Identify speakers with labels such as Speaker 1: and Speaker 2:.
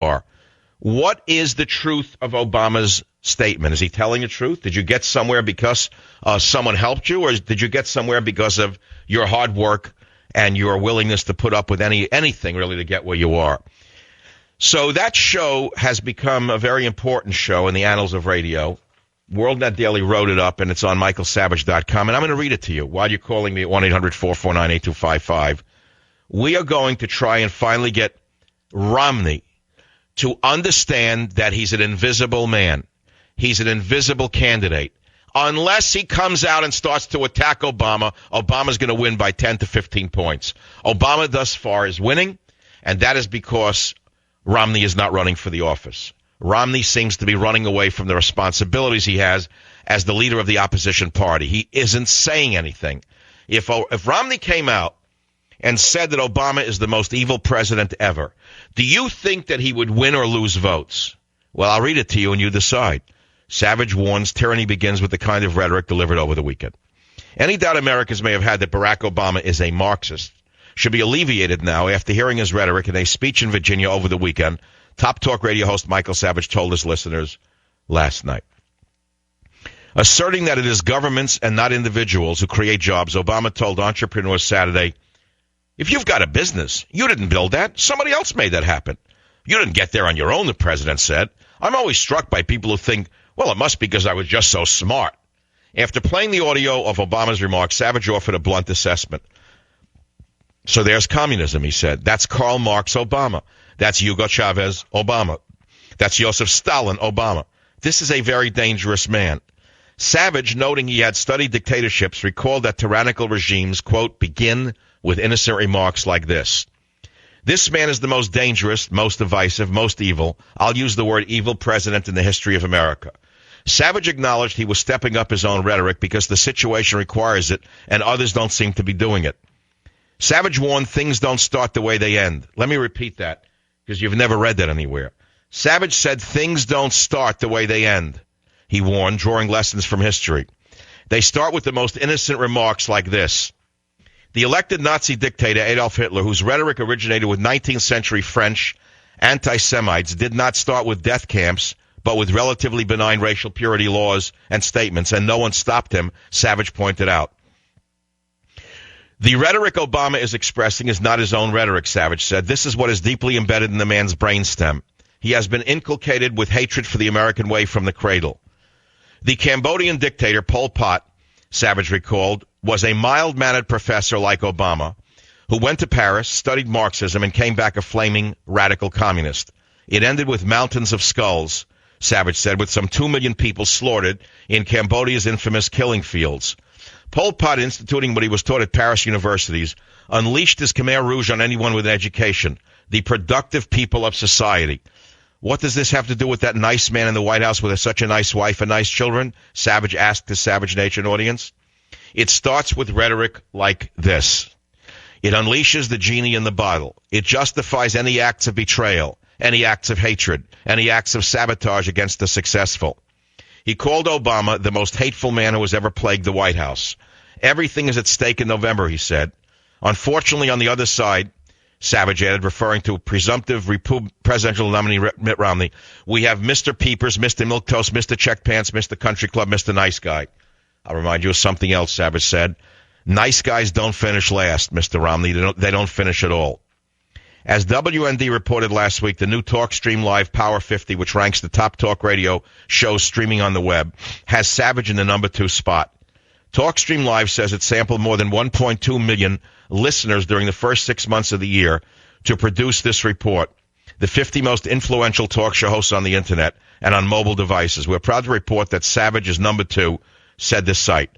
Speaker 1: are. What is the truth of Obama's statement? Is he telling the truth? Did you get somewhere because someone helped you, or did you get somewhere because of your hard work and your willingness to put up with anything really to get where you are? So that show has become a very important show in the annals of radio. WorldNet Daily wrote it up, and it's on michaelsavage.com, and I'm going to read it to you while you're calling me at 1-800-449-8255. We are going to try and finally get Romney to understand that he's an invisible man. He's an invisible candidate. Unless he comes out and starts to attack Obama, Obama's going to win by 10 to 15 points. Obama thus far is winning, and that is because Romney is not running for the office. Romney seems to be running away from the responsibilities he has as the leader of the opposition party. He isn't saying anything. If Romney came out and said that Obama is the most evil president ever, do you think that he would win or lose votes? Well, I'll read it to you and you decide. Savage warns tyranny begins with the kind of rhetoric delivered over the weekend. Any doubt Americans may have had that Barack Obama is a Marxist should be alleviated now after hearing his rhetoric in a speech in Virginia over the weekend. Top Talk radio host Michael Savage told his listeners last night. Asserting that it is governments and not individuals who create jobs, Obama told entrepreneurs Saturday, if you've got a business, you didn't build that. Somebody else made that happen. You didn't get there on your own, the president said. I'm always struck by people who think, well, it must be because I was just so smart. After playing the audio of Obama's remarks, Savage offered a blunt assessment. So there's communism, he said. That's Karl Marx Obama. That's Hugo Chavez Obama. That's Joseph Stalin Obama. This is a very dangerous man. Savage, noting he had studied dictatorships, recalled that tyrannical regimes, quote, begin with innocent remarks like this. This man is the most dangerous, most divisive, most evil. I'll use the word evil president in the history of America. Savage acknowledged he was stepping up his own rhetoric because the situation requires it and others don't seem to be doing it. Savage warned things don't start the way they end. Let me repeat that because you've never read that anywhere. Savage said things don't start the way they end. He warned, drawing lessons from history. They start with the most innocent remarks like this. The elected Nazi dictator Adolf Hitler, whose rhetoric originated with 19th century French anti-Semites, did not start with death camps, but with relatively benign racial purity laws and statements, and no one stopped him, Savage pointed out. The rhetoric Obama is expressing is not his own rhetoric, Savage said. This is what is deeply embedded in the man's brainstem. He has been inculcated with hatred for the American way from the cradle. The Cambodian dictator Pol Pot, Savage recalled, was a mild-mannered professor like Obama who went to Paris, studied Marxism, and came back a flaming radical communist. It ended with mountains of skulls, Savage said, with some 2 million people slaughtered in Cambodia's infamous killing fields. Pol Pot, instituting what he was taught at Paris universities, unleashed his Khmer Rouge on anyone with an education, the productive people of society. What does this have to do with that nice man in the White House with such a nice wife and nice children? Savage asked his Savage Nation audience. It starts with rhetoric like this. It unleashes the genie in the bottle. It justifies any acts of betrayal, any acts of hatred, any acts of sabotage against the successful. He called Obama the most hateful man who has ever plagued the White House. Everything is at stake in November, he said. Unfortunately, on the other side, Savage added, referring to presumptive presidential nominee Mitt Romney, we have Mr. Peepers, Mr. Milquetoast, Mr. Check Pants, Mr. Country Club, Mr. Nice Guy. I'll remind you of something else Savage said. Nice guys don't finish last, Mr. Romney. They don't finish at all. As WND reported last week, the new TalkStream Live Power 50, which ranks the top talk radio shows streaming on the web, has Savage in the number 2 spot. TalkStream Live says it sampled more than 1.2 million listeners during the first 6 months of the year to produce this report. The 50 most influential talk show hosts on the internet and on mobile devices. We're proud to report that Savage is number 2, said this site.